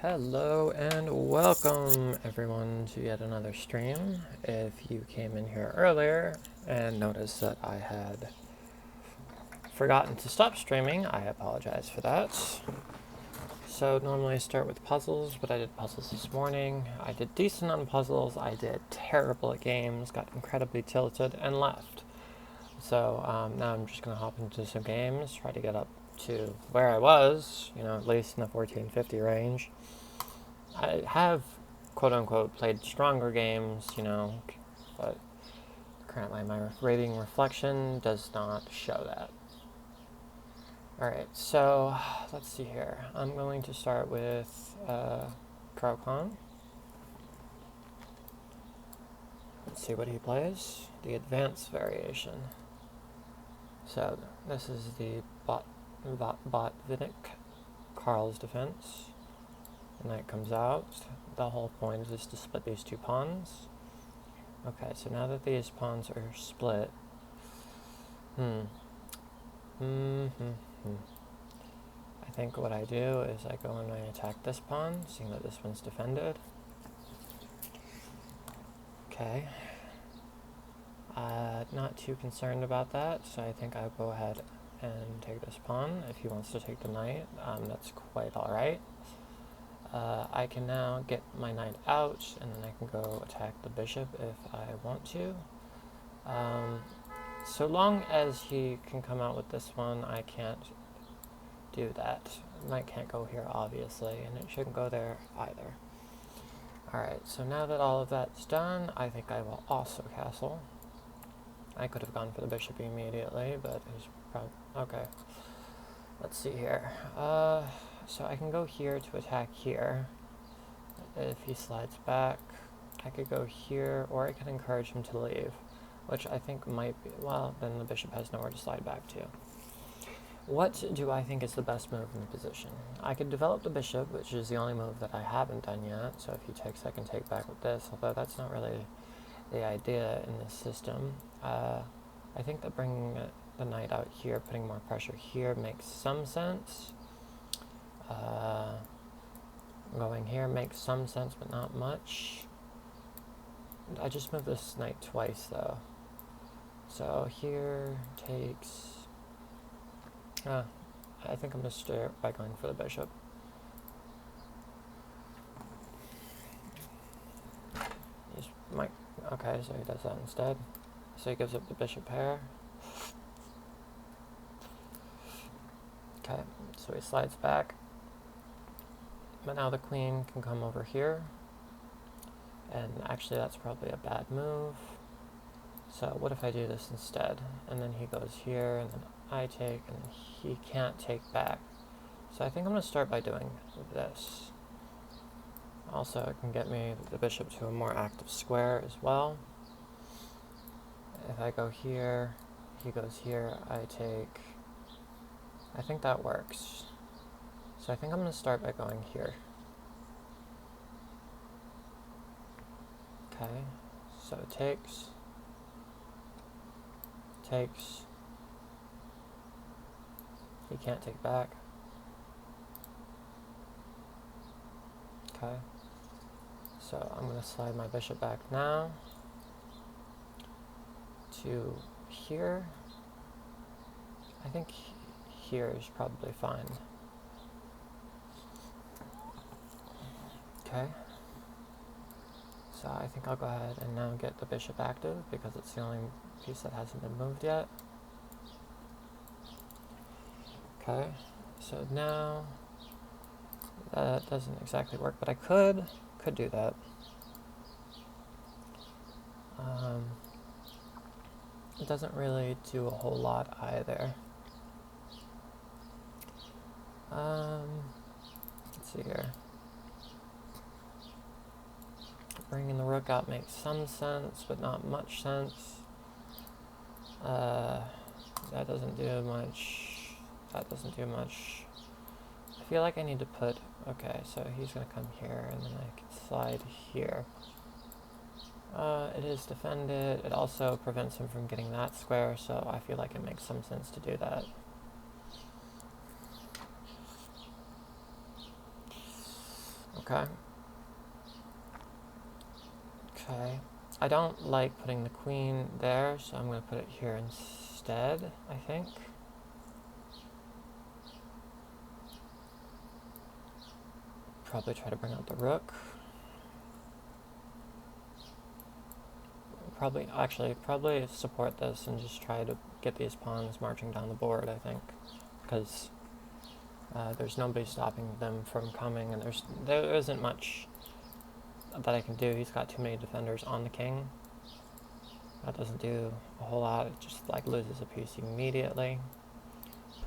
Hello and welcome everyone to yet another stream. If you came in here earlier and noticed that I had forgotten to stop streaming, I apologize for that. So normally I start with puzzles, but I did puzzles this morning. I did decent on puzzles, I did terrible at games, got incredibly tilted, and left. So now I'm just going to hop into some games, try to get up to where I was, at least in the 1450 range. I have, quote unquote, played stronger games, but currently my rating reflection does not show that. Alright, so let's see here. I'm going to start with Crowcon. Let's see what he plays. The advanced variation. So this is the Botvinnik Karl's defense. And that comes out. The whole point is to split these two pawns. Okay, so now that these pawns are split, I think what I do is I go and I attack this pawn, seeing that this one's defended. Okay. Not too concerned about that, so I think I'll go ahead and take this pawn. If he wants to take the knight, that's quite alright. I can now get my knight out, and then I can go attack the bishop if I want to. So long as he can come out with this one, I can't do that. Knight can't go here, obviously, and it shouldn't go there either. Alright, so now that all of that's done, I think I will also castle. I could have gone for the bishop immediately, but it was probably... Okay. Let's see here. So I can go here to attack here. If he slides back, I could go here, or I could encourage him to leave, which I think might be... Well, then the bishop has nowhere to slide back to. What do I think is the best move in the position? I could develop the bishop, which is the only move that I haven't done yet, so if he takes, I can take back with this, although that's not really the idea in this system. I think that bringing the knight out here, putting more pressure here, makes some sense. Going here makes some sense, but not much. I just moved this knight twice, though. So here takes... I think I'm going to start by going for the bishop. Okay, so he does that instead. So he gives up the bishop pair. Okay, so he slides back. But now the queen can come over here. And actually that's probably a bad move. So what if I do this instead? And then he goes here, and then I take, and then he can't take back. So I think I'm going to start by doing this. Also, it can get me the bishop to a more active square as well. If I go here, he goes here, I take... I think that works. So I think I'm going to start by going here. Okay, so it takes... He can't take back. Okay. So I'm going to slide my bishop back now to here. I think here is probably fine. Okay. So I think I'll go ahead and now get the bishop active because it's the only piece that hasn't been moved yet. Okay. So now that doesn't exactly work, but I could do that. It doesn't really do a whole lot either. Let's see here. Bringing the rook out makes some sense, but not much sense. That doesn't do much. That doesn't do much. I feel like I need to put... Okay, so he's going to come here, and then I can slide here. It is defended. It also prevents him from getting that square, so I feel like it makes some sense to do that. Okay. Okay. I don't like putting the queen there, so I'm going to put it here instead, I think. Probably try to bring out the rook. Probably support this and just try to get these pawns marching down the board, I think. Because there's nobody stopping them from coming, and there isn't much that I can do. He's got too many defenders on the king. That doesn't do a whole lot. It just like loses a piece immediately.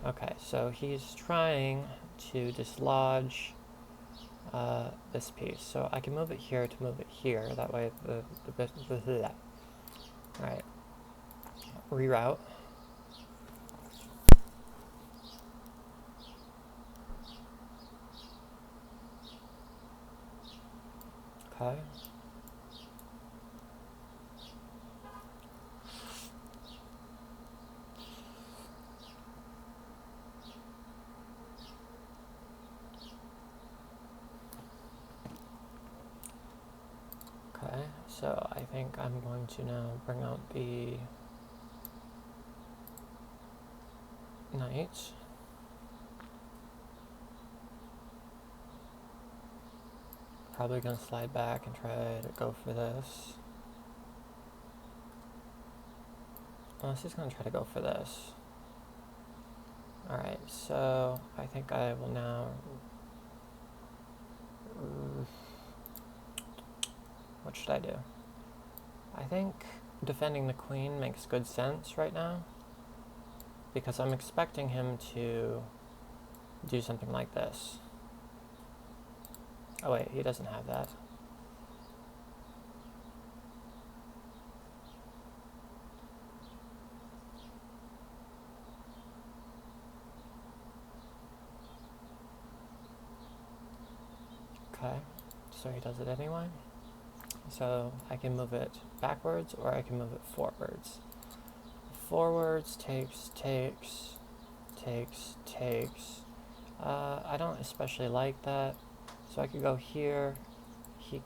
Okay, so he's trying to dislodge this piece. So I can move it here to move it here. That way Alright. Reroute. Okay. Okay, so I think I'm going to now bring out the knight. Probably going to slide back and try to go for this. Unless he's going to try to go for this. Alright, so I think I will now... What should I do? I think defending the queen makes good sense right now, because I'm expecting him to do something like this. Oh wait, he doesn't have that. Okay, so he does it anyway. So I can move it backwards or I can move it forwards. Forwards takes. I don't especially like that. So I could go here. He's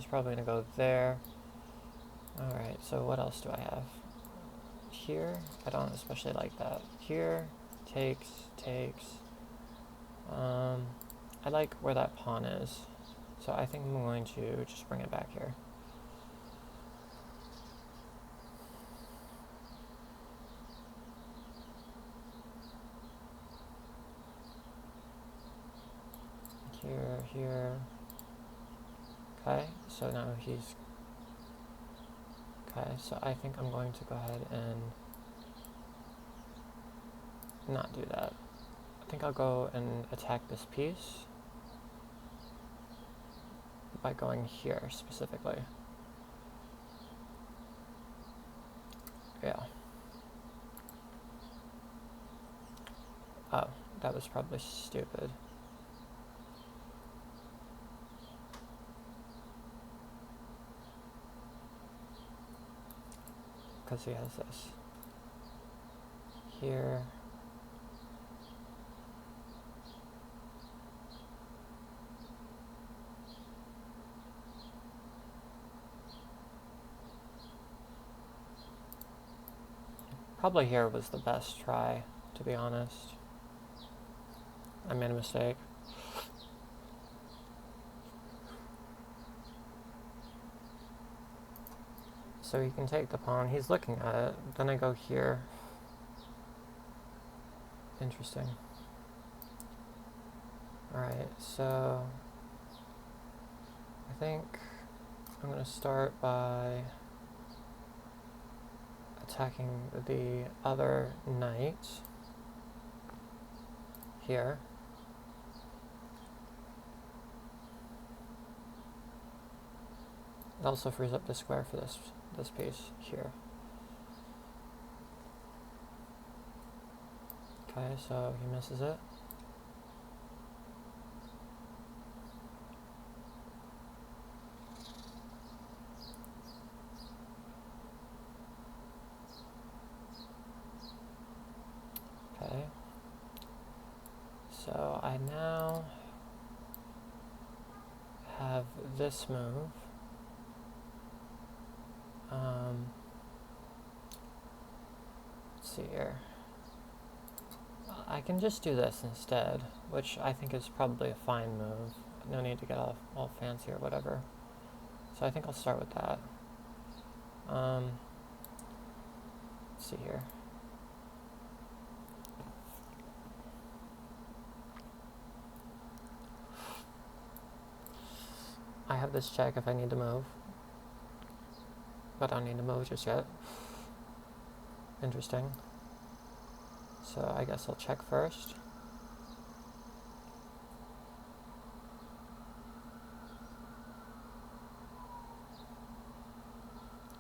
probably going to go there. Alright, so what else do I have? Here, I don't especially like that. Here, takes. I like where that pawn is. So I think I'm going to just bring it back here. Here. Okay, so now he's... Okay, so I think I'm going to go ahead and not do that. I think I'll go and attack this piece by going here specifically. Yeah. Oh, that was probably stupid. Because he has this. Here. Probably here was the best try, to be honest. I made a mistake. So he can take the pawn. He's looking at it. Then I go here. Interesting. Alright, so I think I'm going to start by attacking the other knight here. It also frees up the square for this piece here. Okay, so he misses it. Okay. So I now have this move. Let's see here. I can just do this instead, which I think is probably a fine move. No need to get all fancy or whatever. So I think I'll start with that. Let's see here. I have this check if I need to move, but I don't need to move just yet. Interesting. So I guess I'll check first.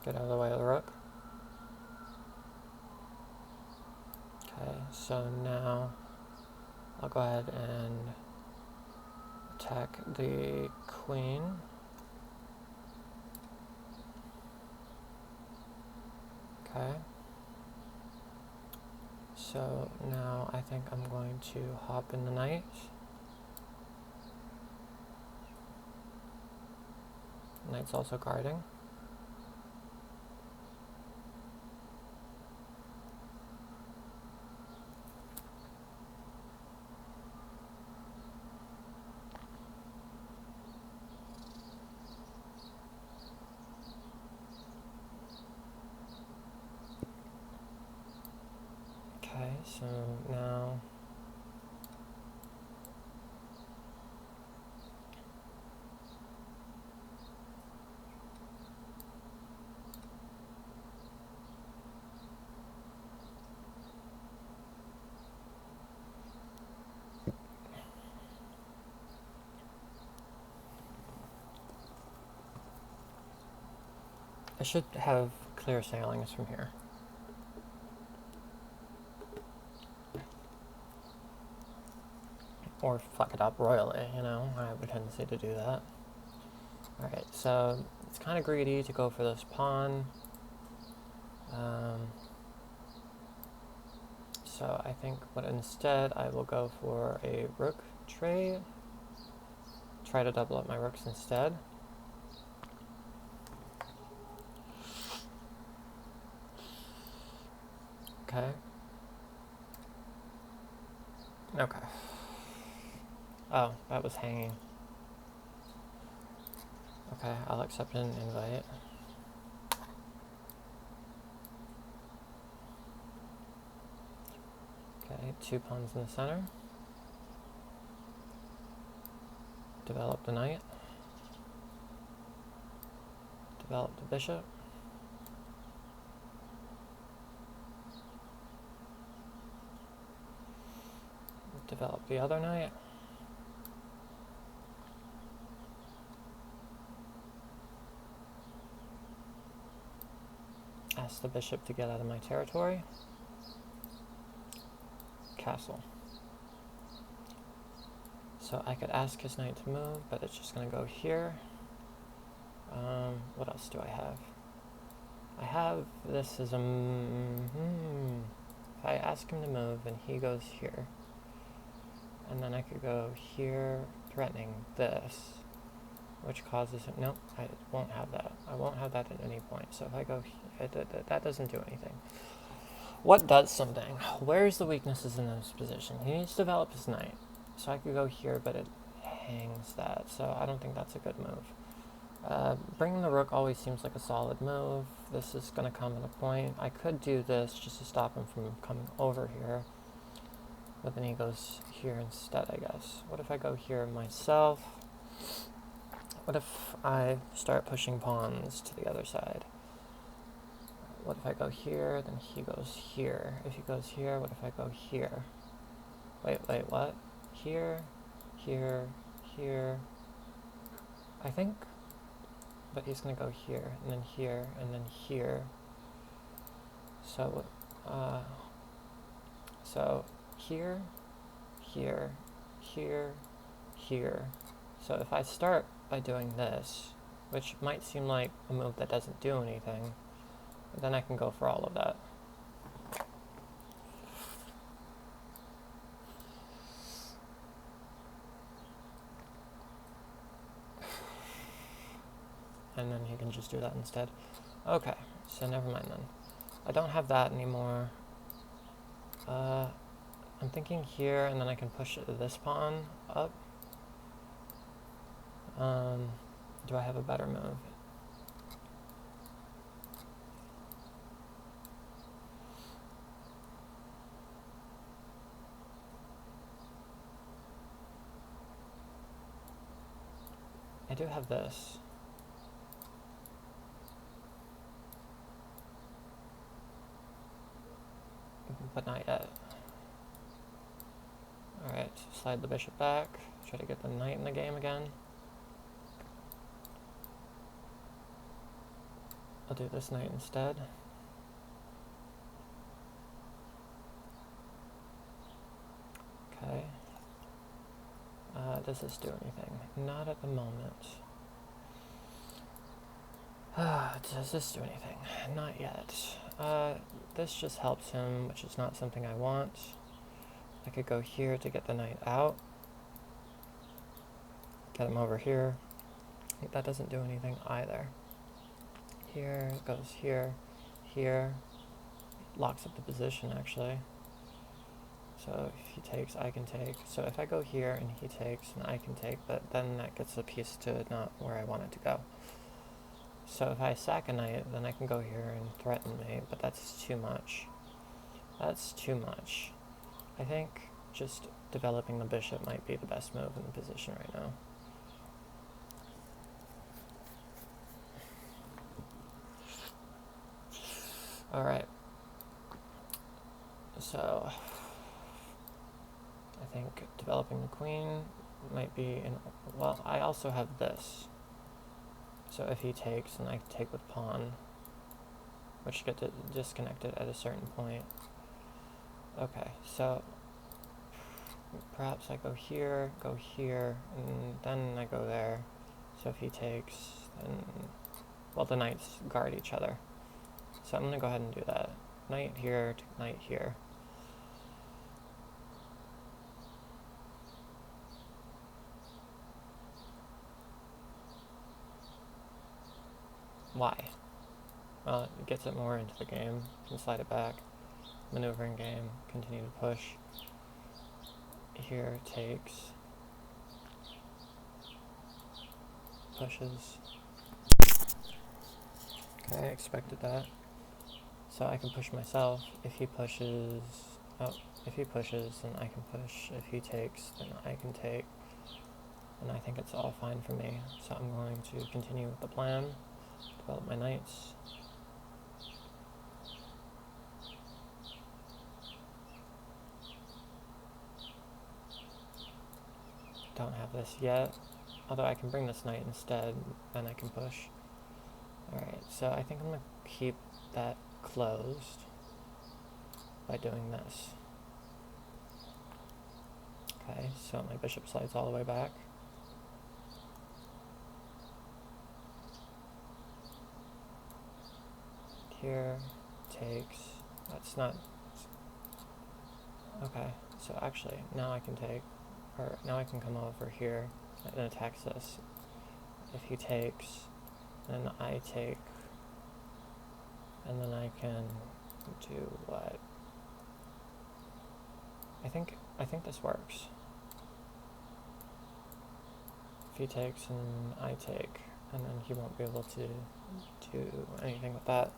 Get out of the way of the rook. Okay, so now I'll go ahead and attack the queen. Okay. So now I think I'm going to hop in the knight. Knight's also guarding. Okay, so now I should have clear sailings from here. Or fuck it up royally, you know? I have a tendency to do that. Alright, so it's kind of greedy to go for this pawn. So I think instead I will go for a rook trade. Try to double up my rooks instead. Okay. Okay. Oh, that was hanging. Okay, I'll accept an invite. Okay, 2 pawns in the center. Develop the knight. Develop the bishop. Develop the other knight. Ask the bishop to get out of my territory. Castle. So I could ask his knight to move, but it's just going to go here. What else do I have? I have this as a... If I ask him to move and he goes here, and then I could go here, threatening this, which causes... Nope, I won't have that. I won't have that at any point. So if I go here, that doesn't do anything. What does something? Where's the weaknesses in this position? He needs to develop his knight. So I could go here, but it hangs that. So I don't think that's a good move. Bringing the rook always seems like a solid move. This is going to come at a point. I could do this just to stop him from coming over here. But then he goes here instead, I guess. What if I go here myself? What if I start pushing pawns to the other side? What if I go here, then he goes here? If he goes here, what if I go here? Wait, what? Here, here, here. I think, but he's gonna go here, and then here, and then here. So, here, here, here, here. So if I start by doing this, which might seem like a move that doesn't do anything, then I can go for all of that. and then he can just do that instead. Okay, so never mind then. I don't have that anymore. I'm thinking here, and then I can push this pawn up. Do I have a better move? I do have this. But not yet. Alright, slide the bishop back. Try to get the knight in the game again. I'll do this knight instead. Okay. Does this do anything? Not at the moment. Does this do anything? Not yet. This just helps him, which is not something I want. I could go here to get the knight out. Get him over here. That doesn't do anything either. Here, goes here, here. Locks up the position, actually. So if he takes, I can take. So if I go here and he takes, and I can take, but then that gets a piece to not where I want it to go. So if I sack a knight, then I can go here and threaten me, but that's too much. That's too much. I think just developing the bishop might be the best move in the position right now. Alright. So I think developing the queen might be in, well, I also have this. So if he takes, and I take with pawn, which get disconnected at a certain point. Okay, so perhaps I go here, and then I go there. So if he takes, then, well, the knights guard each other. So I'm going to go ahead and do that. Knight here to knight here. Why? Well, it gets it more into the game. You can slide it back. Maneuvering game. Continue to push. Here takes. Pushes. Okay, I expected that. So I can push myself. If he pushes, then I can push. If he takes, then I can take. And I think it's all fine for me. So I'm going to continue with the plan. Develop my knights. Don't have this yet. Although I can bring this knight instead, then I can push. Alright, so I think I'm going to keep that closed by doing this. Okay, so my bishop slides all the way back. Here, takes, that's not, okay, so actually, now I can take, or now I can come over here and attack this. If he takes, then I take, and then I can do what? I think this works. If he takes and I take, and then he won't be able to do anything with that.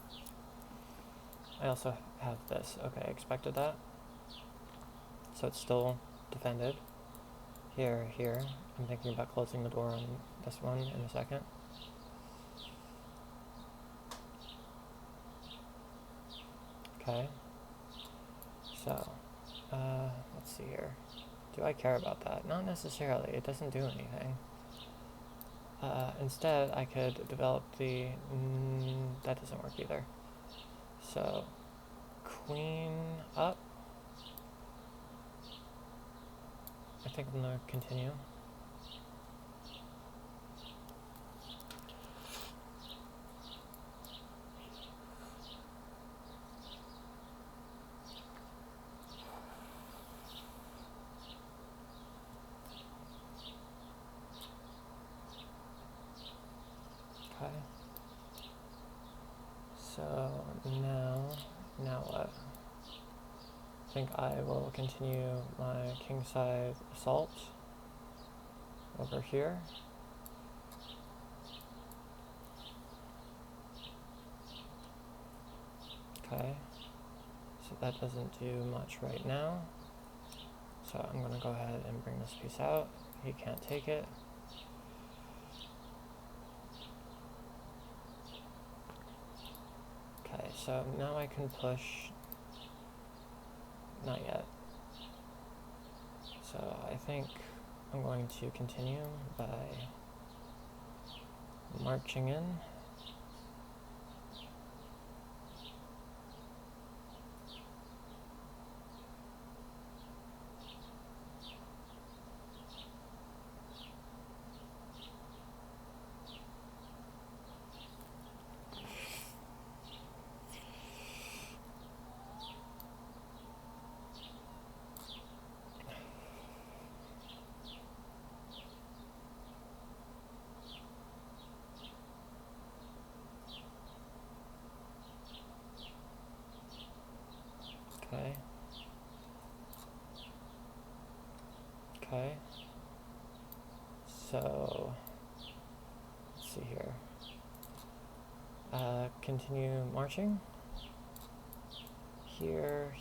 I also have this. Okay, I expected that. So it's still defended. Here. I'm thinking about closing the door on this one in a second. Okay. So, let's see here. Do I care about that? Not necessarily. It doesn't do anything. Instead, I could develop the... that doesn't work either. So, queen up. I think I'm going to continue. Okay. So now what? I think I will continue my kingside assault over here. Okay, so that doesn't do much right now. So I'm going to go ahead and bring this piece out. He can't take it. Okay, so now I can push. Not yet. So I think I'm going to continue by marching in. Okay. Okay. So, let's see here. Continue marching. Here.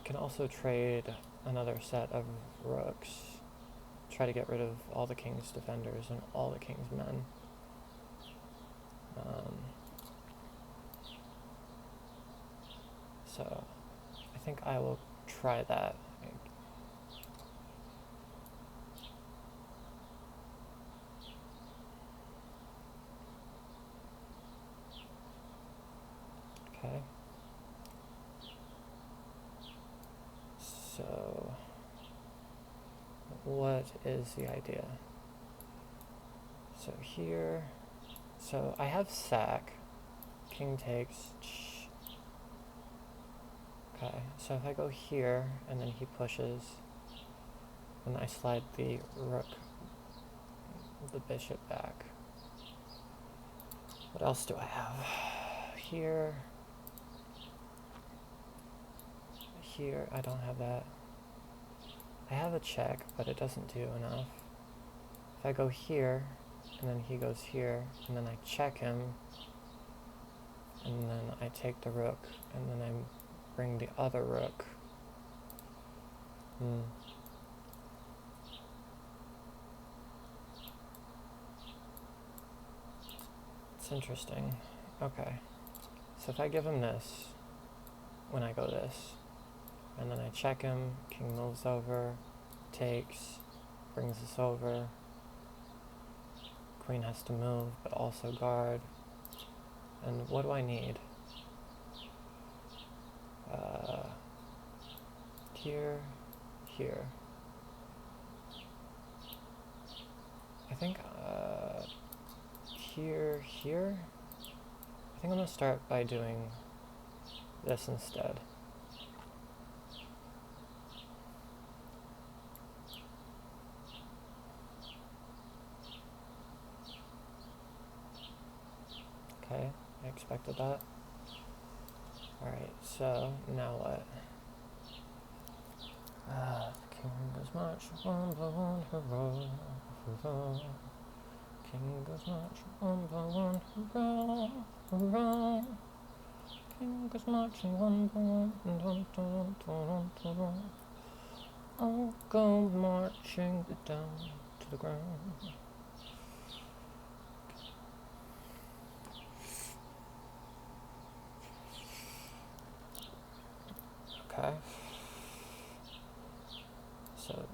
Can also trade another set of rooks. Try to get rid of all the king's defenders and all the king's men. So, I think I will try that. Okay. So, what is the idea? So here, so I have sack. King takes. Okay, so if I go here and then he pushes, then I slide the rook, the bishop back. What else do I have? Here, I don't have that. I have a check, but it doesn't do enough. If I go here, and then he goes here, and then I check him, and then I take the rook, and then I bring the other rook. It's interesting. Okay. So if I give him this, when I go this, and then I check him, king moves over, takes, brings this over, queen has to move, but also guard. And what do I need? Here. I think, here. I think I'm gonna start by doing this instead. Okay, I expected that. Alright, so now what? The king goes march, one by one, hurrah, hurrah. King goes march, one by one, hurrah, hurrah. King goes marching one by one, dun, dun, dun, dun, dun. I'll go marching down to the ground. Okay. So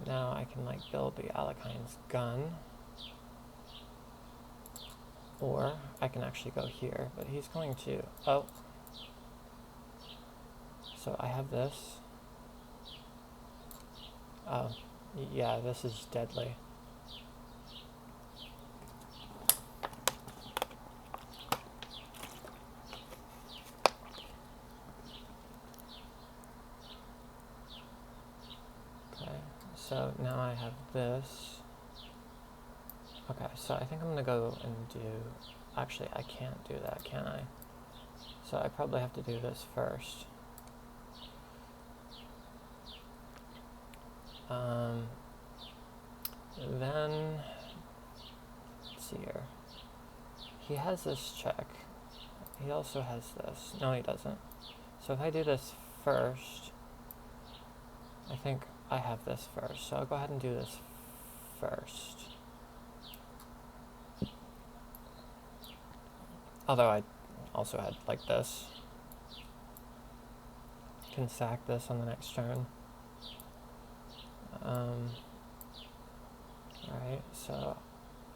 now I can like build the Alekhines gun. Or I can actually go here, but he's going to, oh. So I have this. Oh, yeah, this is deadly. Okay, so now I have this. Okay, so I think I'm gonna go and do... Actually, I can't do that, can I? So I probably have to do this first. Then... Let's see here. He has this check. He also has this. No, he doesn't. So if I do this first... I think I have this first, so I'll go ahead and do this first. Although I also had like this. Can sack this on the next turn. Alright, so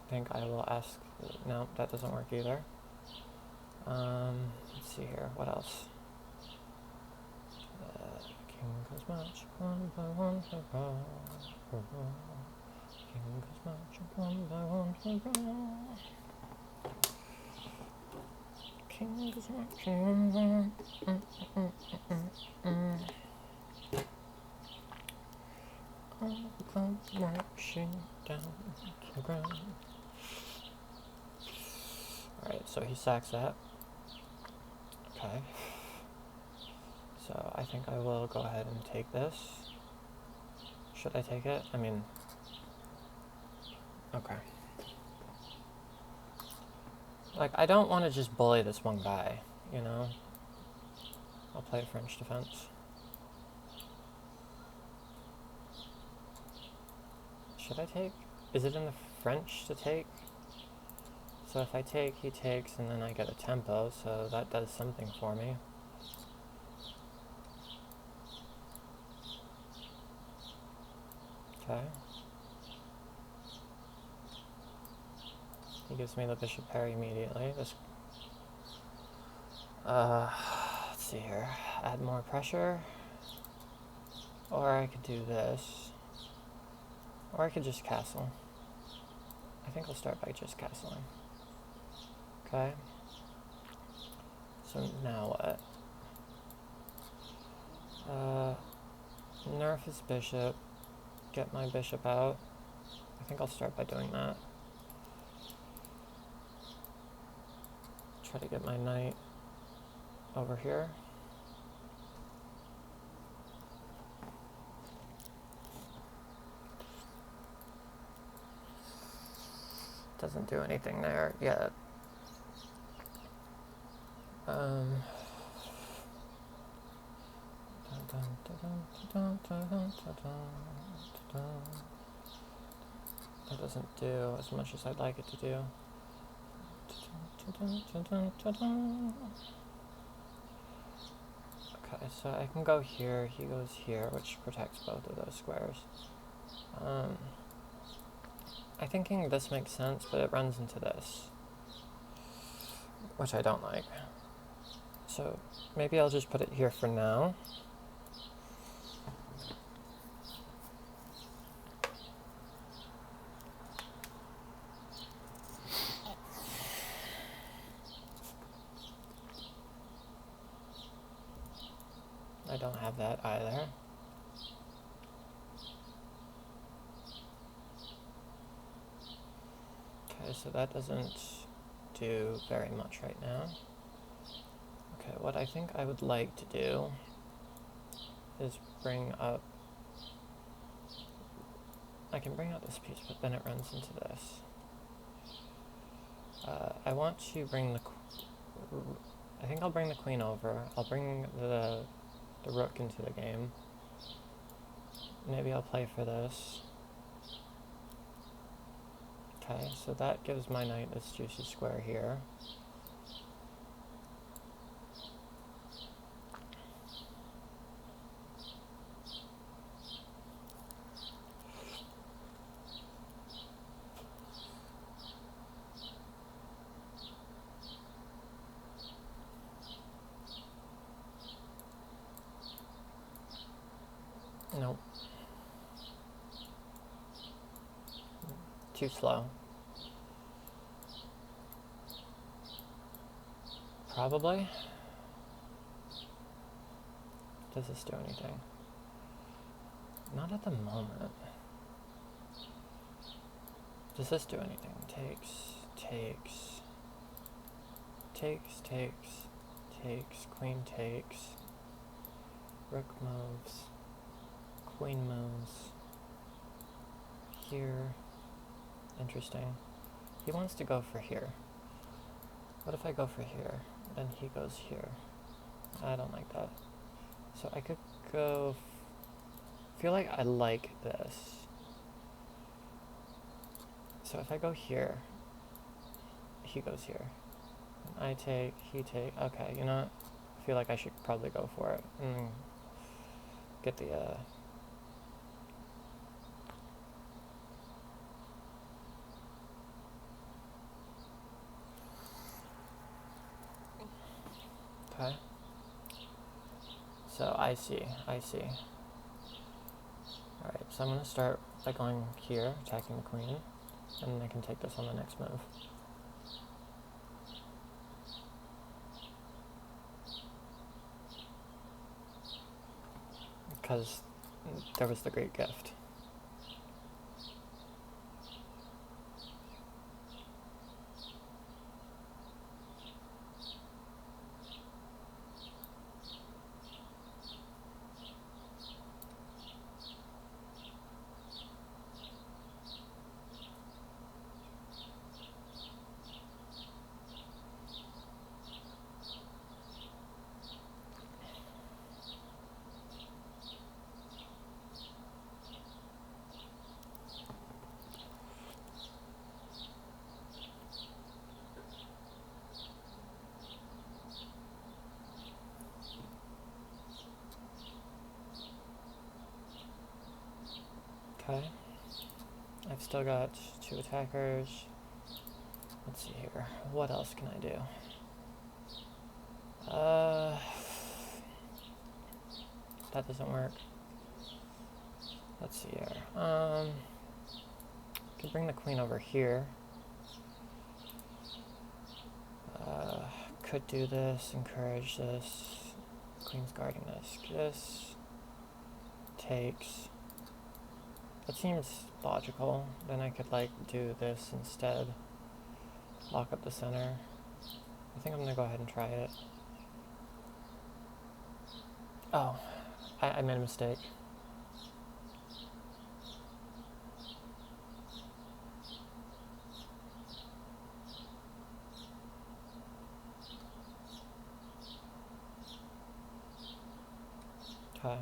I think I will ask... No, that doesn't work either. Let's see here, what else? King goes marching one by one, hurrah, hurrah. King goes marching one by one, hurrah. King goes marching one by one. All come marching down to the ground. Alright, so he sacks that. Okay. So I think I will go ahead and take this. Should I take it? I mean... Okay. Like, I don't want to just bully this one guy, you know? I'll play French defense. Should I take? Is it in the French to take? So if I take, he takes, and then I get a tempo, so that does something for me. Okay. He gives me the bishop pair immediately. This, let's see here. Add more pressure. Or I could do this. Or I could just castle. I think I'll start by just castling. Okay. So now what? Nerf his bishop. Get my bishop out. I think I'll start by doing that. Try to get my knight over here. Doesn't do anything there yet. That doesn't do as much as I'd like it to do. Okay, so I can go here, he goes here, which protects both of those squares. I'm thinking this makes sense, but it runs into this, which I don't like. So maybe I'll just put it here for now. I don't have that either. Okay, so that doesn't do very much right now. Okay, what I think I would like to do is bring up... I can bring out this piece, but then it runs into this. I want to bring the... I think I'll bring the queen over. I'll bring the rook into the game. Maybe I'll play for this. Okay, so that gives my knight this juicy square here. Nope. Too slow. Probably. Does this do anything? Not at the moment. Does this do anything? Takes, queen takes, rook moves, queen moves, here, interesting. He wants to go for here. What if I go for here? Then he goes here. I don't like that. So I could go, feel like I like this. So if I go here, he goes here. I take, he take, okay, you know what? I feel like I should probably go for it and get the, okay. So I see. Alright, so I'm going to start by going here, attacking the queen, and then I can take this on the next move. Because there was the great gift. Okay. I've still got 2 attackers. Let's see here. What else can I do? That doesn't work. Let's see here. Could bring the queen over here. Could do this, encourage this. Queen's guarding this. This takes. That seems logical. Then I could like do this instead. Lock up the center. I think I'm gonna go ahead and try it. Oh, I made a mistake. Okay.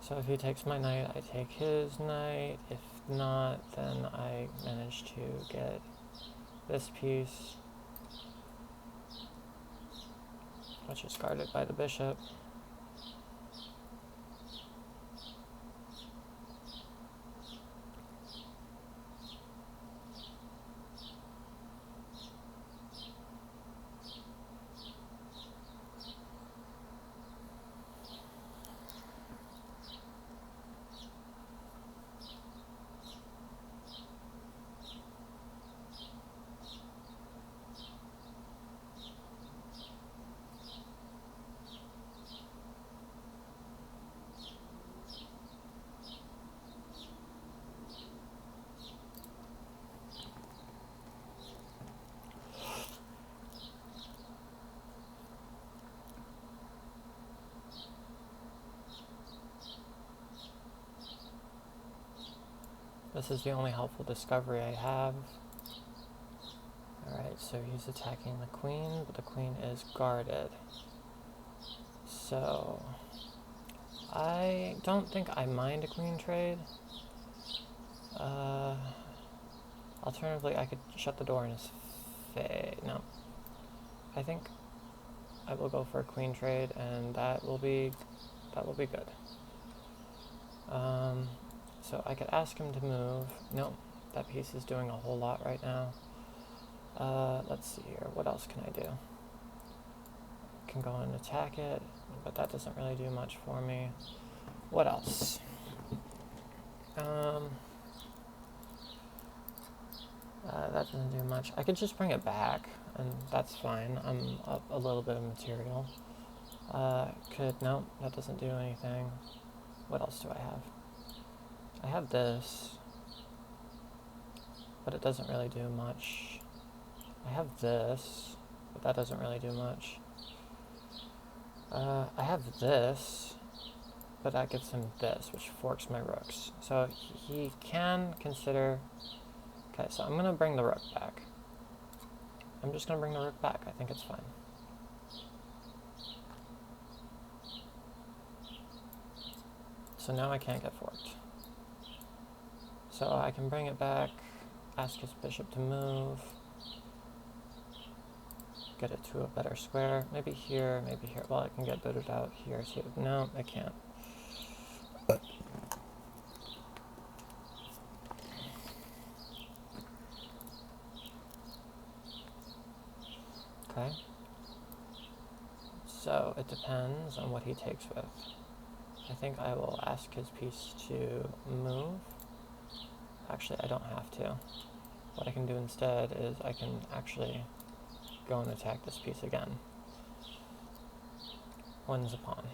So if he takes my knight, I take his knight. If not, then I manage to get this piece, which is guarded by the bishop. This is the only helpful discovery I have. Alright, so he's attacking the queen, but the queen is guarded. So I don't think I mind a queen trade. Alternatively, I could shut the door in his face. No. I think I will go for a queen trade, and that will be good. So I could ask him to move. Nope, that piece is doing a whole lot right now. Let's see here. What else can I do? I can go and attack it, but that doesn't really do much for me. What else? That doesn't do much. I could just bring it back, and that's fine. I'm up a little bit of material. Nope, that doesn't do anything. What else do I have? I have this, but it doesn't really do much. I have this, but that doesn't really do much. I have this, but that gives him this, which forks my rooks. So he can consider... Okay, so I'm going to bring the rook back. I'm just going to bring the rook back. I think it's fine. So now I can't get forked. So I can bring it back, ask his bishop to move, get it to a better square. Maybe here, maybe here. Well, I can get booted out here too. No, I can't. Okay. So it depends on what he takes with. I think I will ask his piece to move. Actually, I don't have to. What I can do instead is I can actually go and attack this piece again. Wins a pawn.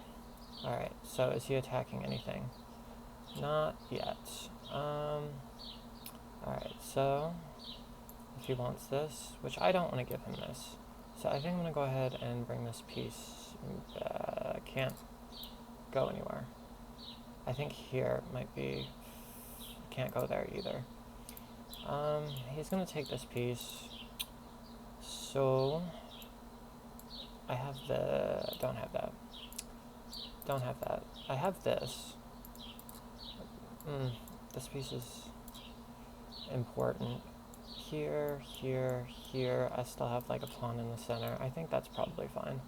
Alright, so is he attacking anything? Not yet. Alright, so if he wants this, which I don't want to give him this, so I think I'm going to go ahead and bring this piece. Can't go anywhere. I think here might be... Can't go there either. He's going to take this piece. So I have the... Don't have that. Don't have that. I have this. This piece is important. Here, here, here. I still have like a pawn in the center. I think that's probably fine.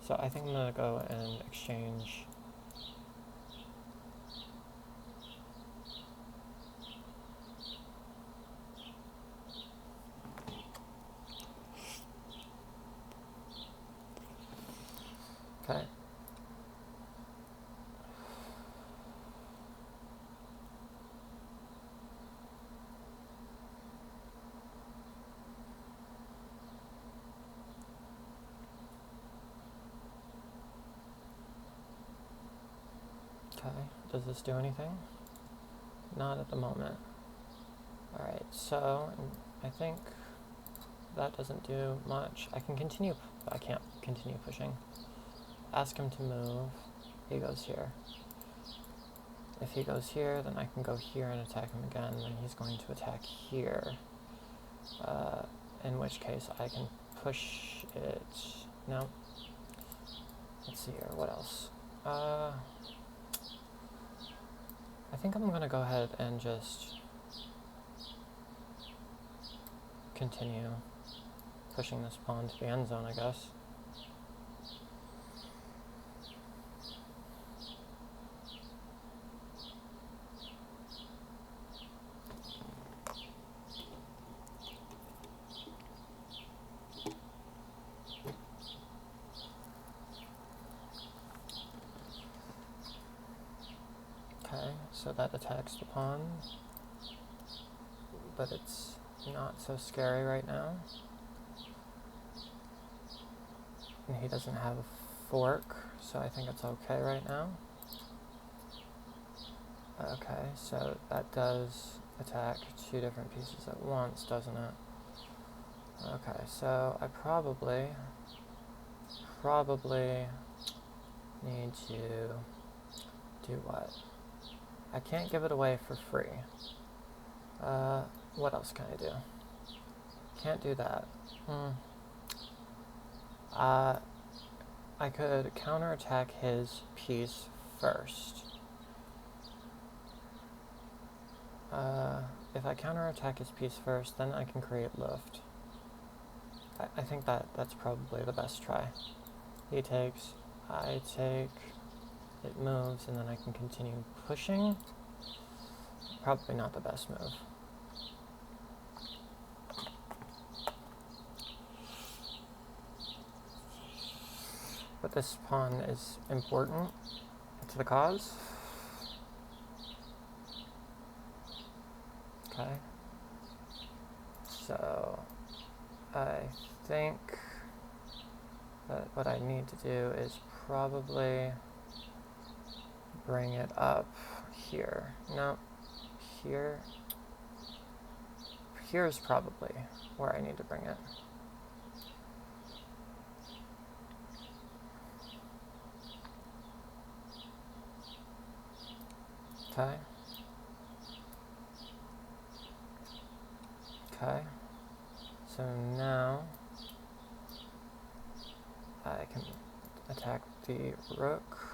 So I think I'm going to go and exchange. Okay. Okay, does this do anything? Not at the moment. Alright, so I think that doesn't do much. I can continue, but I can't continue pushing. Ask him to move. He goes here. If he goes here, then I can go here and attack him again, then he's going to attack here. In which case I can push it. No. Let's see here, what else? I think I'm going to go ahead and just continue pushing this pawn to the end zone, I guess. Okay, so that attacks the pawn, but it's not so scary right now. And he doesn't have a fork, so I think it's okay right now. Okay, so that does attack two different pieces at once, doesn't it? Okay, so I probably need to do what? I can't give it away for free. What else can I do? Can't do that. I could counterattack his piece first. If I counterattack his piece first, then I can create lift. I think that's probably the best try. He takes, I take, it moves, and then I can continue pushing. Probably not the best move. But this pawn is important to the cause. Okay. So I think that what I need to do is probably bring it up here. No, here. Here is probably where I need to bring it. Okay. Okay. So now I can attack the rook.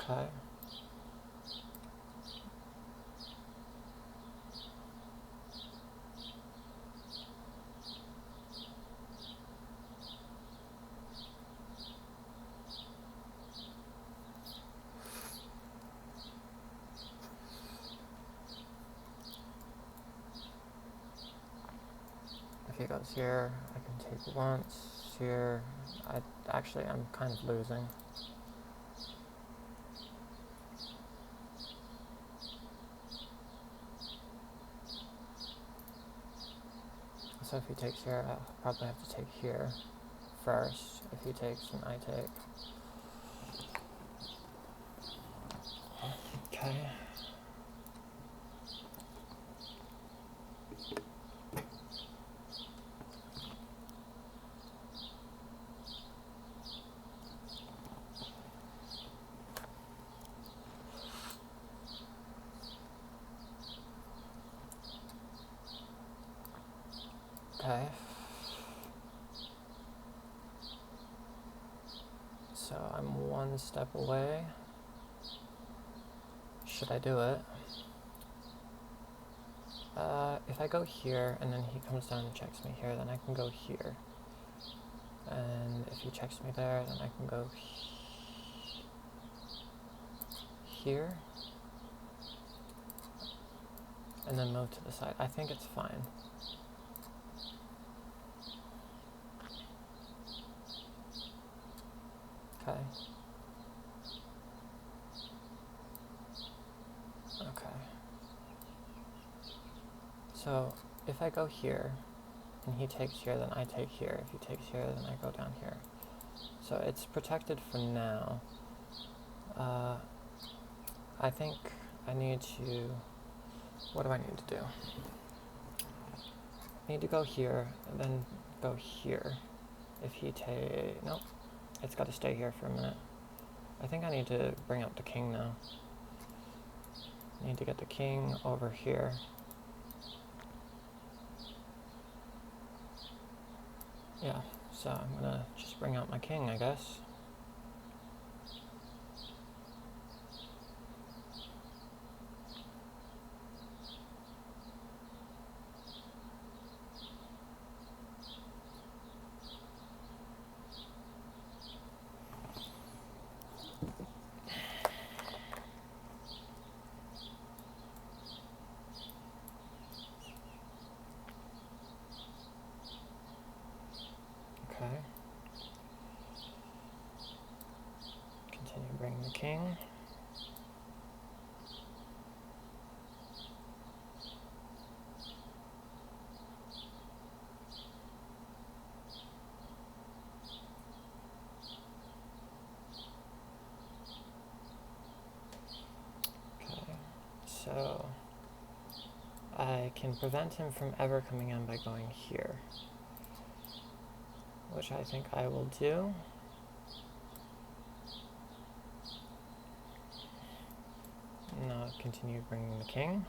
Okay. If he goes here, I can take once here. I'm kind of losing. So if he takes here, I'll probably have to take here first. If he takes, then I take. Okay. Okay. So I'm one step away. Should I do it? If I go here and then he comes down and checks me here, then I can go here. And if he checks me there, then I can go here. And then move to the side. I think it's fine. Okay. Okay. So if I go here and he takes here, then I take here. If he takes here, then I go down here. So it's protected for now. I think I need to... What do I need to do? I need to go here, and then go here. If he take... Nope. It's got to stay here for a minute. I think I need to bring up the king now. I need to get the king over here. Yeah, so I'm gonna just bring out my king, I guess. Okay. Continue bringing the king. Okay, so I can prevent him from ever coming in by going here, which I think I will do. Now continue bringing the king.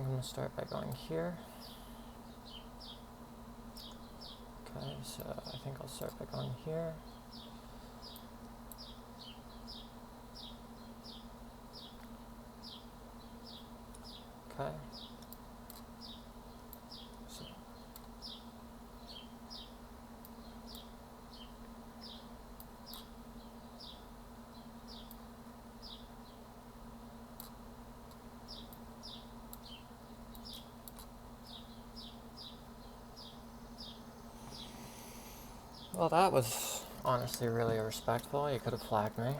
I'm going to start by going here. Okay, so I think I'll start by going here. Okay. So, well, that was honestly really respectful. You could have flagged me.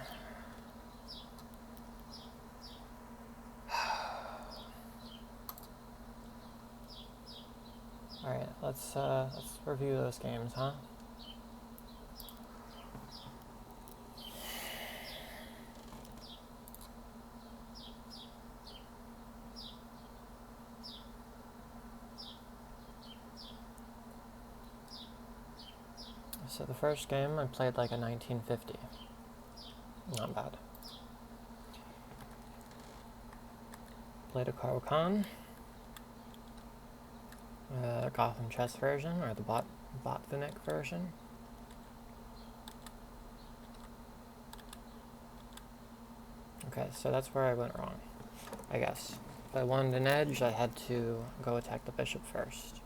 Alright, let's review those games, huh? So the first game I played like a 1950. Not bad. Played a Caro-Kann. Gotham Chess version, or the Botvinnik version. Okay, so that's where I went wrong, I guess. If I wanted an edge, I had to go attack the bishop first.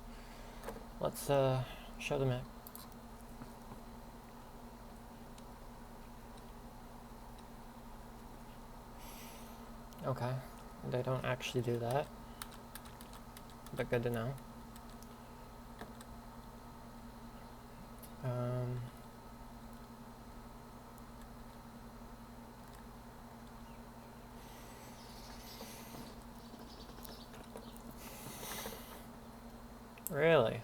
Let's show them it. Okay, they don't actually do that, but good to know. Really?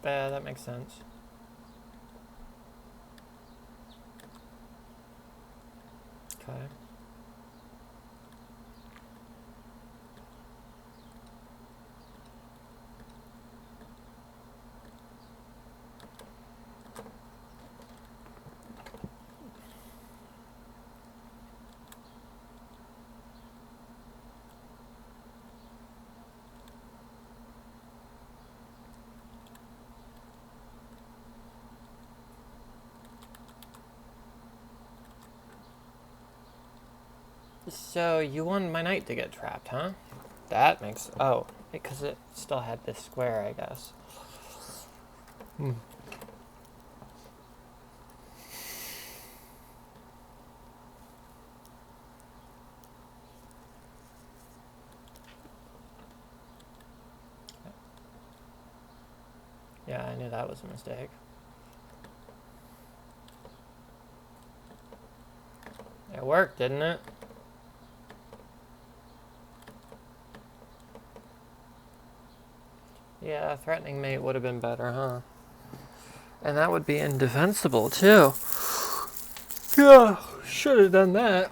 Yeah, that makes sense. Okay. So you want my knight to get trapped, huh? That makes... Oh, because it still had this square, I guess. Yeah, I knew that was a mistake. It worked, didn't it? Yeah, threatening mate would have been better, huh? And that would be indefensible, too. Yeah, should have done that.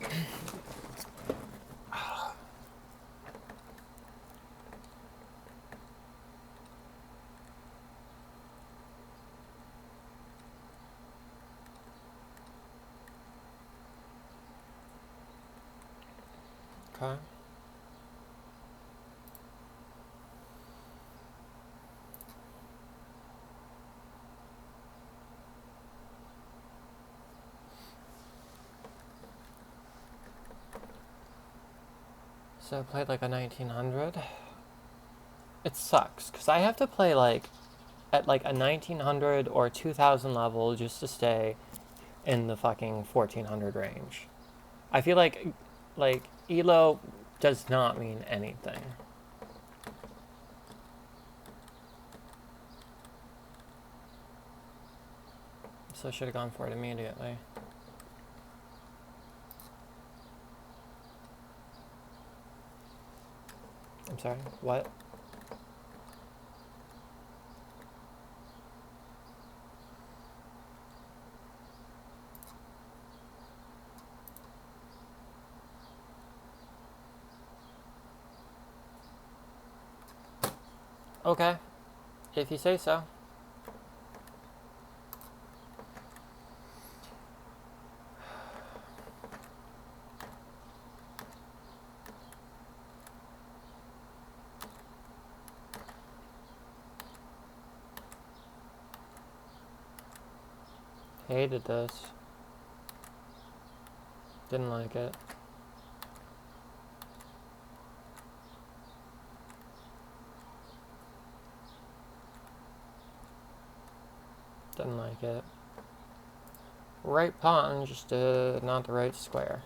Okay. So I played like a 1900. It sucks, because I have to play like at like a 1900 or 2000 level just to stay in the fucking 1400 range. I feel like ELO does not mean anything. So I should have gone for it immediately. I'm sorry, what? Okay, if you say so. Hated this. Didn't like it. Didn't like it. Right pawn, just not the right square.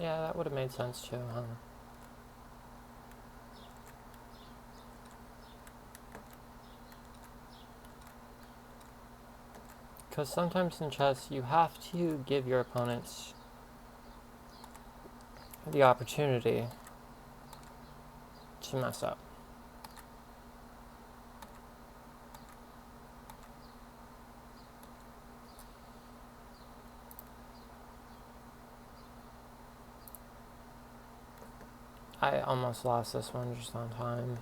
Yeah, that would have made sense too, huh? Because sometimes in chess, you have to give your opponents the opportunity to mess up. I almost lost this one just on time.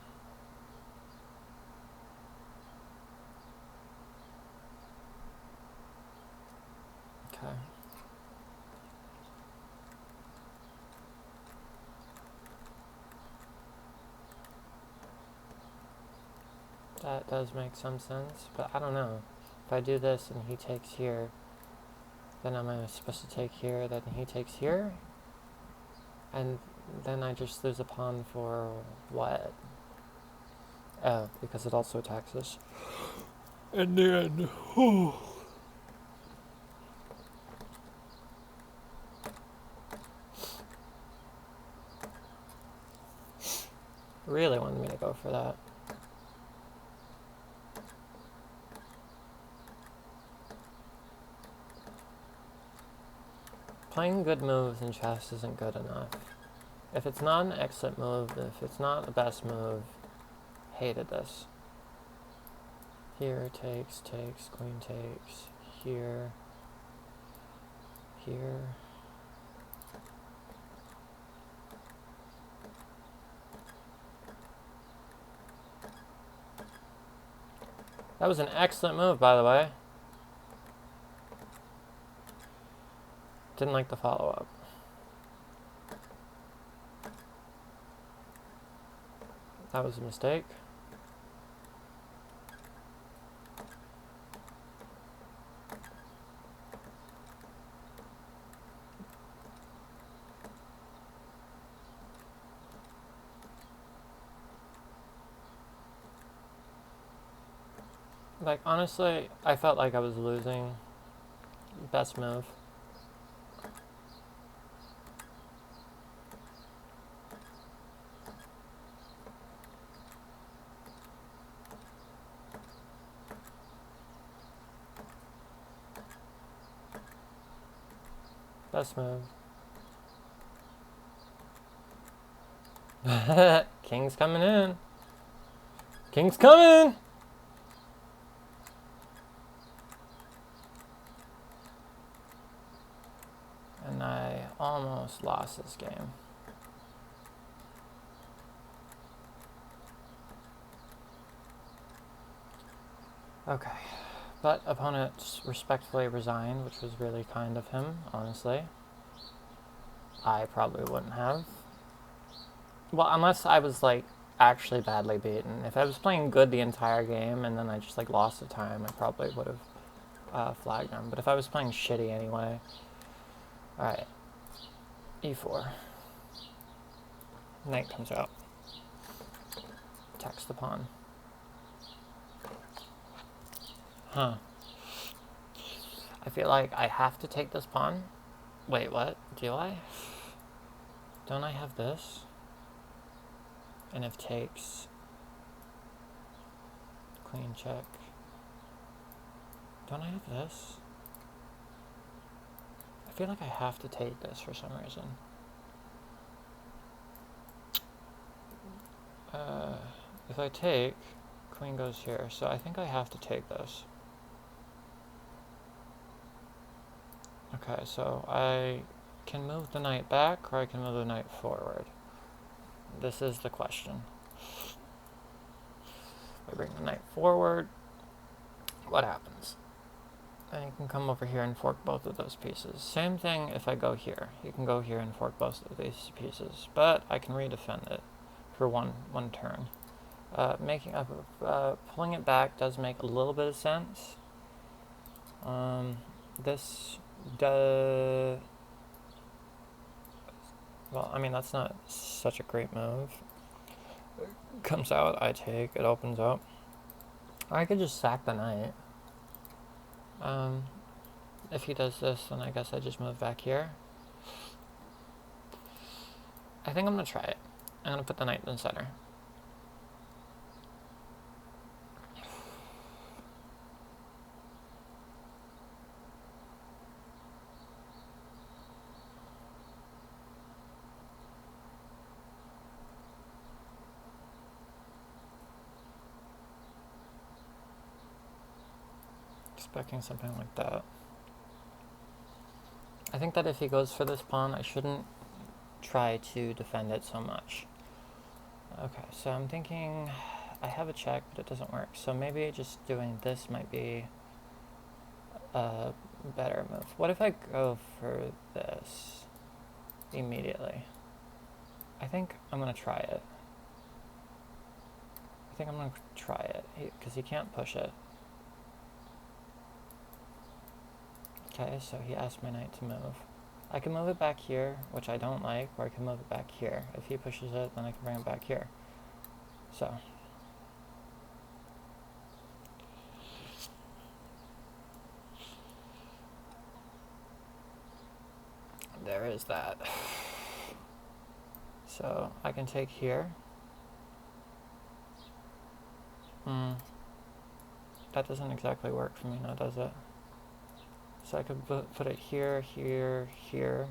Okay. That does make some sense, but I don't know. If I do this and he takes here, then am I supposed to take here, then he takes here? And then I just lose a pawn for what? Oh, because it also attacks this. And then, really wanted me to go for that. Playing good moves in chess isn't good enough. If it's not an excellent move, if it's not the best move, hated this. Here, takes, queen takes, here, here. That was an excellent move, by the way. Didn't like the follow-up. That was a mistake. Like, honestly, I felt like I was losing. Best move. Best move. King's coming in. King's coming! And I almost lost this game. Okay. But opponent respectfully resigned, which was really kind of him, honestly. I probably wouldn't have. Well, unless I was, like, actually badly beaten. If I was playing good the entire game and then I just, like, lost the time, I probably would have flagged him. But if I was playing shitty anyway... Alright. E4. Knight comes out. Attacks the pawn. Huh. I feel like I have to take this pawn. Wait, what? Do I? Don't I have this? And if takes... Queen check. Don't I have this? I feel like I have to take this for some reason. If I take, queen goes here, so I think I have to take this. Okay, so I can move the knight back, or I can move the knight forward. This is the question. I bring the knight forward. What happens? And you can come over here and fork both of those pieces. Same thing if I go here. You can go here and fork both of these pieces. But I can redefend it for one turn. Pulling it back does make a little bit of sense. This does... Well, I mean, that's not such a great move. It comes out, I take, it opens up. Or I could just sack the knight. If he does this, then I guess I just move back here. I think I'm going to try it. I'm going to put the knight in the center. Expecting something like that. I think that if he goes for this pawn, I shouldn't try to defend it so much. Okay, so I'm thinking I have a check, but it doesn't work. So maybe just doing this might be a better move. What if I go for this immediately? I think I'm going to try it. I think I'm going to try it, because he can't push it. Okay, so he asked my knight to move. I can move it back here, which I don't like, or I can move it back here. If he pushes it, then I can bring it back here. So. There is that. So, I can take here. That doesn't exactly work for me now, does it? So I could put it here, here, here.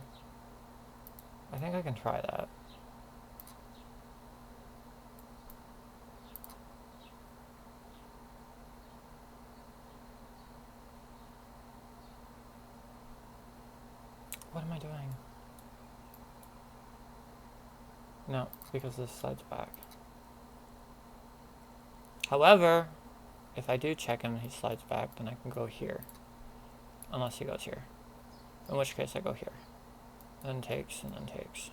I think I can try that. What am I doing? No, because this slides back. However, if I do check him and he slides back, then I can go here. Unless he goes here. In which case I go here. Then takes, and then takes.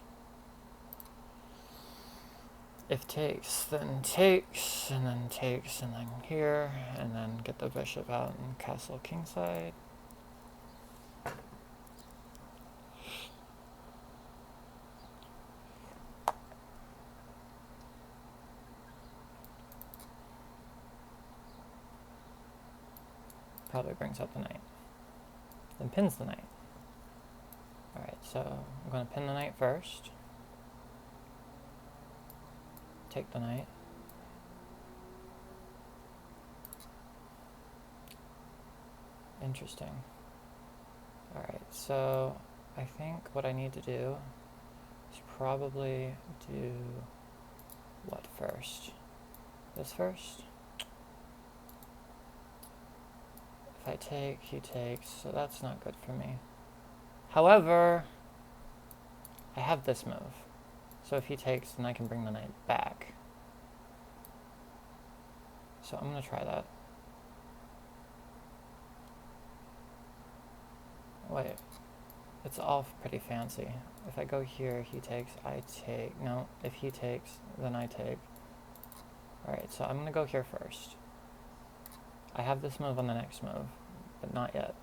If takes, then takes, and then takes, and then here, and then get the bishop out and castle kingside. Probably brings up the knight. Then pins the knight. Alright, so I'm going to pin the knight first. Take the knight. Interesting. Alright, so I think what I need to do is probably do what first? This first? If I take, he takes, so that's not good for me. However, I have this move. So if he takes, then I can bring the knight back. So I'm going to try that. Wait. It's all pretty fancy. If I go here, he takes, I take. No, if he takes, then I take. Alright, so I'm going to go here first. I have this move on the next move, but not yet.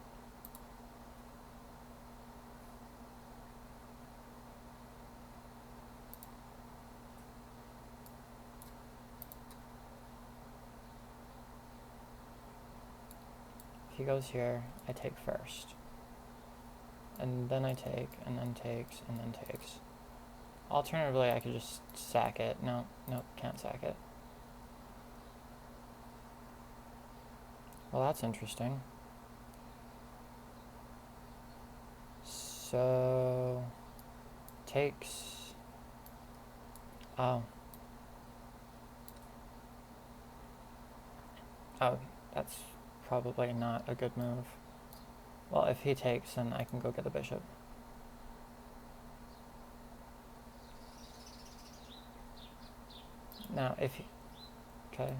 If he goes here, I take first. And then I take, and then takes, and then takes. Alternatively, I could just sack it. No, nope, can't sack it. Well, that's interesting. So, takes. Oh. Oh, that's probably not a good move. Well, if he takes, then I can go get the bishop. now if you, okay,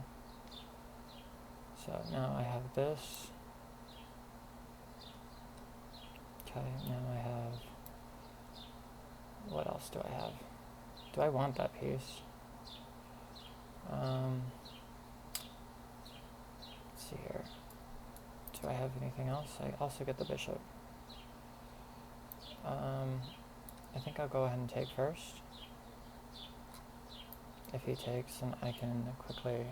so now I have this. Okay, now I have, what else do I have? Do I want that piece? Let's see here. Do I have anything else? I also get the bishop. I think I'll go ahead and take first. If he takes, then I can quickly...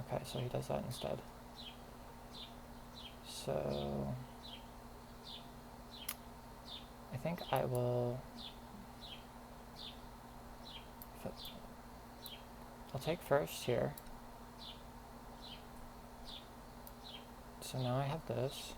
Okay, so he does that instead. So... I think I will... I'll take first here. So now I have this.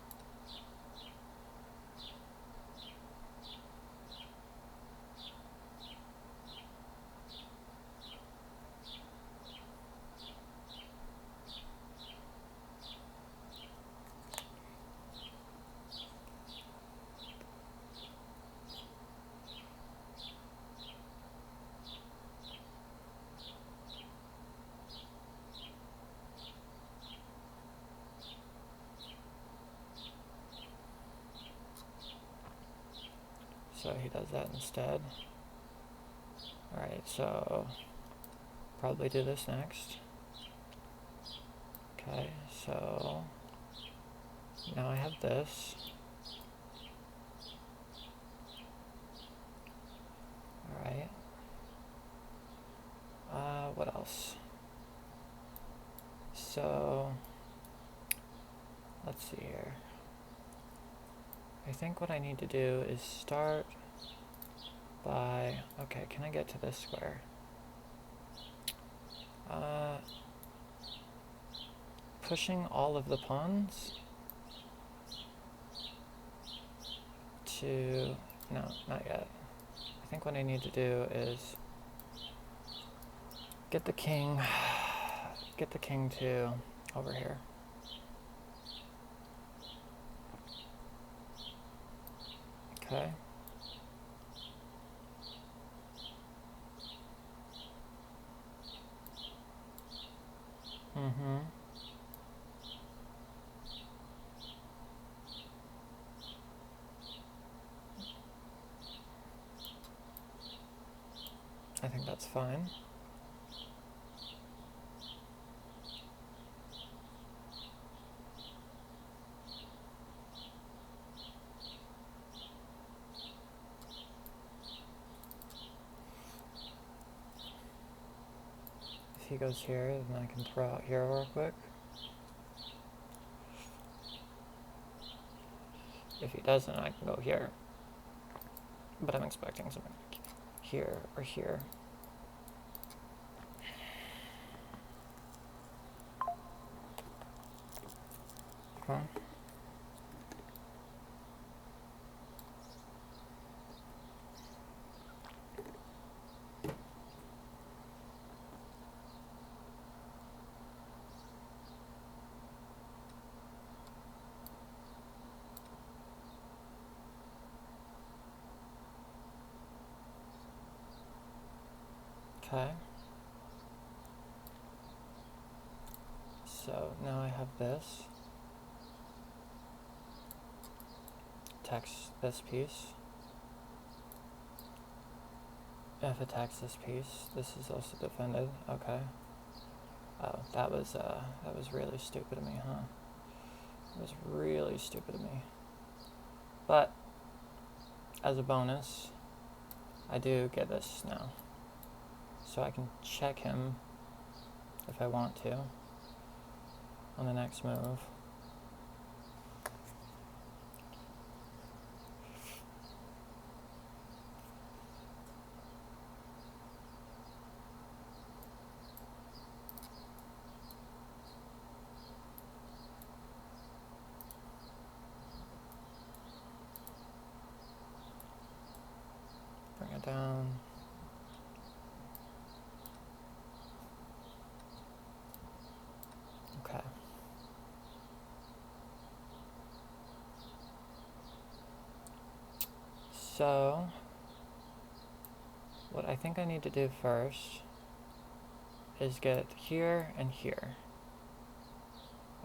So he does that instead. Alright, so probably do this next. Okay, so now I have this. Alright. What else? So let's see here. I think what I need to do is start by, okay, can I get to this square? Pushing all of the pawns to, no, not yet. I think what I need to do is get the king to over here. Okay. I think that's fine. If he goes here, then I can throw out here real quick. If he doesn't, I can go here. But I'm expecting something here or here. Come on. Okay. So now I have this. Attacks this piece. If attacks this piece, this is also defended. Okay. Oh, that was really stupid of me, huh? It was really stupid of me. But as a bonus, I do get this now. So I can check him if I want to on the next move. Bring it down. Okay. So what I think I need to do first is get here and here.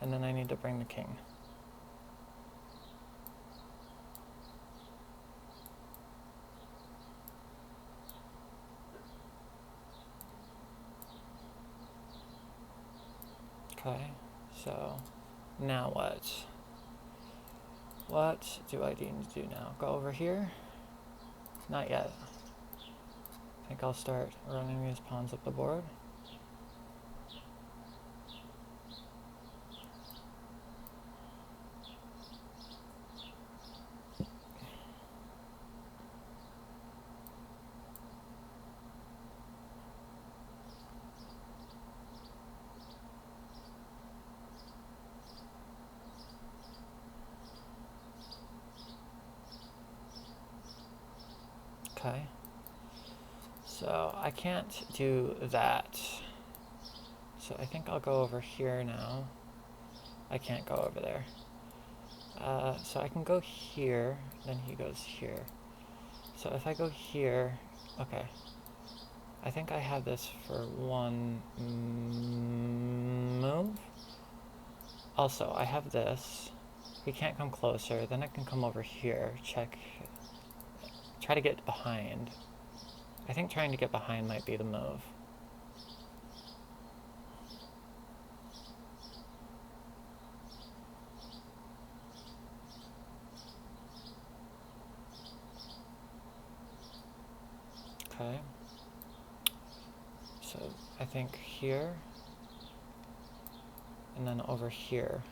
And then I need to bring the king. Okay, so now what? What do I need to do now? Go over here? Not yet. I think I'll start running these pawns up the board. Okay. So I can't do that. So I think I'll go over here now. I can't go over there. So I can go here, then he goes here. So if I go here, okay. I think I have this for one move. Also, I have this. He can't come closer. Then I can come over here, check, try to get behind. I think trying to get behind might be the move. Okay. So I think here, and then over here.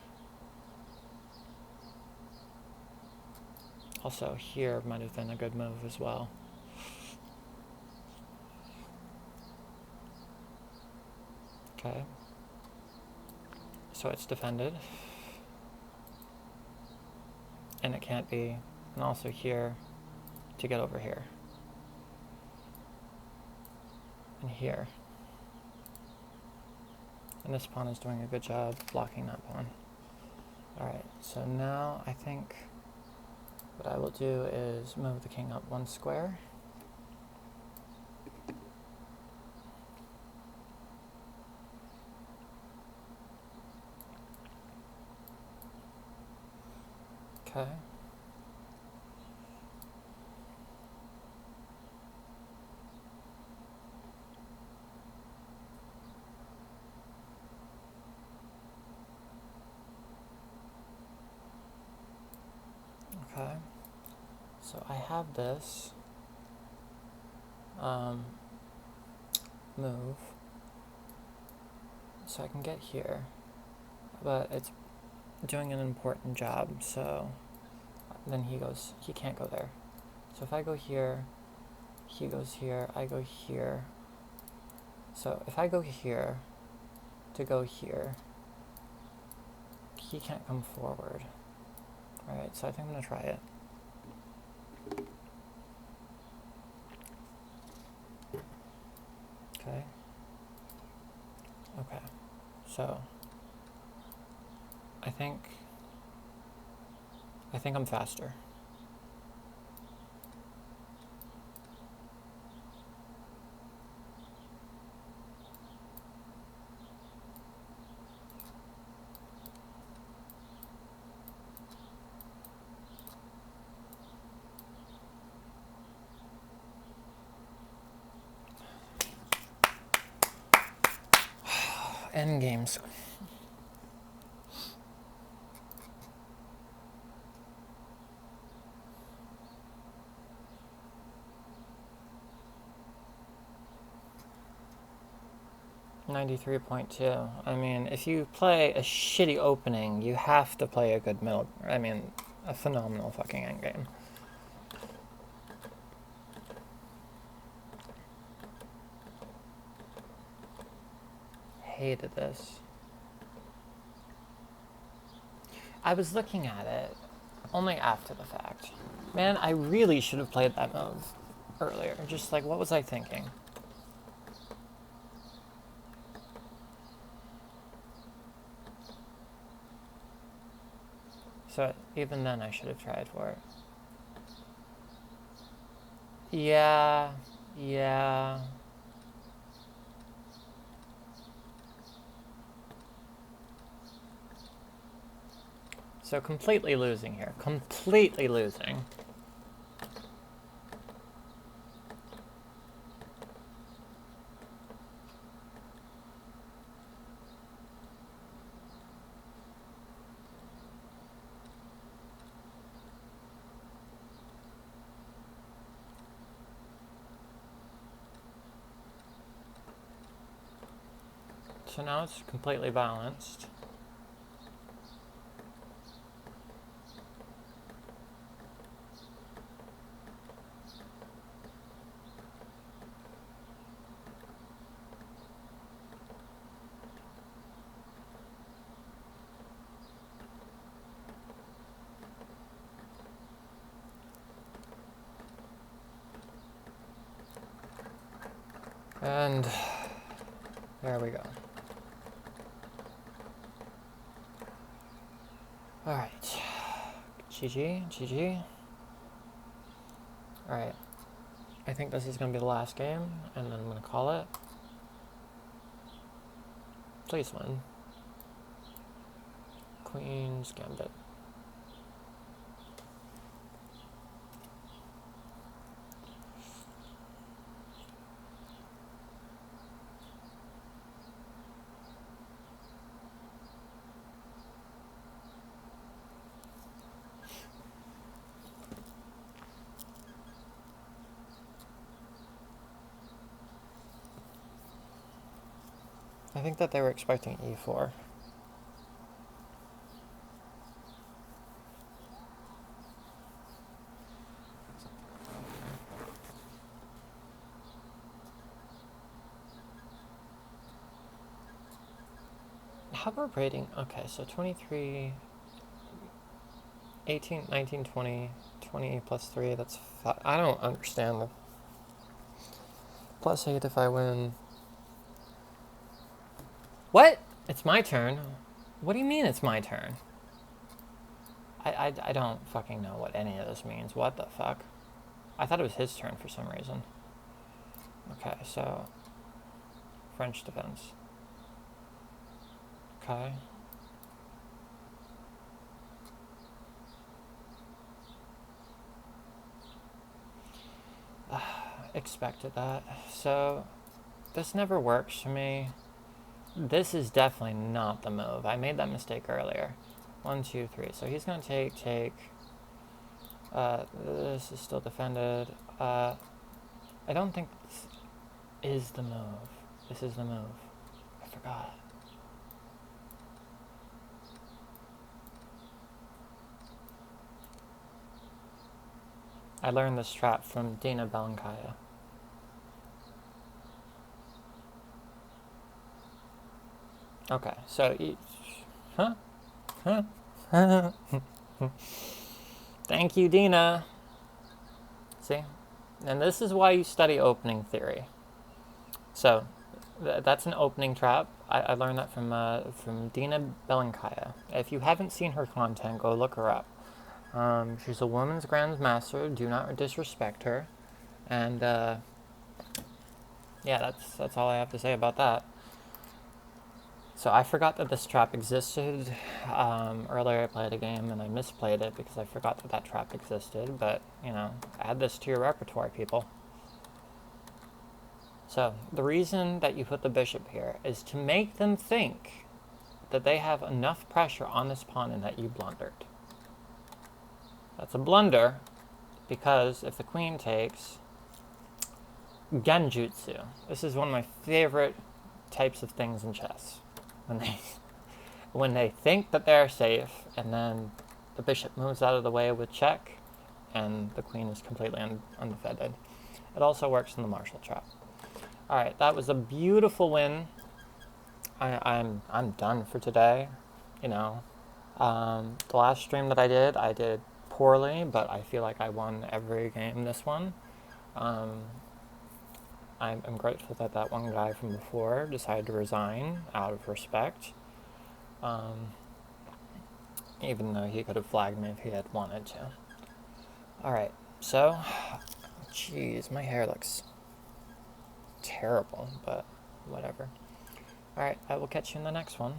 Also here might have been a good move as well. Okay. So it's defended. And it can't be. And also here to get over here. And here. And this pawn is doing a good job blocking that pawn. Alright, so now I think what I will do is move the king up one square. Okay. Okay. So I have this move. So I can get here. But it's doing an important job, so then he can't go there. So if I go here, he goes here, I go here. So if I go here to go here, he can't come forward. Alright, so I think I'm gonna try it. Okay. Okay. So I think I'm faster. End games. $93.2. I mean, if you play a shitty opening, you have to play a good middle. I mean, a phenomenal fucking endgame. Hated this. I was looking at it only after the fact. Man, I really should have played that move earlier. Just like, what was I thinking? So even then I should have tried for it. Yeah, Yeah. So completely losing here. Completely losing. So now it's completely balanced. And there we go. Alright. GG, GG. Alright. I think this is going to be the last game, and then I'm going to call it. Please win. Queen's Gambit. I think that they were expecting e4. How about rating? Okay, so 23, 18, 19, 20, 20 plus 3, that's 5. I don't understand the plus 8 if I win. What? It's my turn? What do you mean it's my turn? I don't fucking know what any of this means. What the fuck? I thought it was his turn for some reason. Okay, so French defense. Okay. Expected that. So this never works for me. This is definitely not the move. I made that mistake earlier. 1, 2, 3. So he's gonna take. This is still defended. I don't think this is the move. This is the move. I forgot. I learned this trap from Dina Belenkaya. Okay, so huh? Huh? Thank you, Dina. See? And this is why you study opening theory. So, that's an opening trap. I learned that from Dina Belenkaya. If you haven't seen her content, go look her up. She's a women's grandmaster. Do not disrespect her. And yeah, that's all I have to say about that. So I forgot that this trap existed. Earlier I played a game and I misplayed it because I forgot that that trap existed. But, you know, add this to your repertoire, people. So the reason that you put the bishop here is to make them think that they have enough pressure on this pawn and that you blundered. That's a blunder because if the queen takes genjutsu, this is one of my favorite types of things in chess. When they think that they're safe and then the bishop moves out of the way with check and the queen is completely undefended. It also works in the Marshall trap. All right, that was a beautiful win. I'm done for today. You know, the last stream that I did poorly, but I feel like I won every game this one. I'm grateful that that one guy from before decided to resign out of respect. Even though he could have flagged me if he had wanted to. Alright, so, jeez, my hair looks terrible, but whatever. Alright, I will catch you in the next one.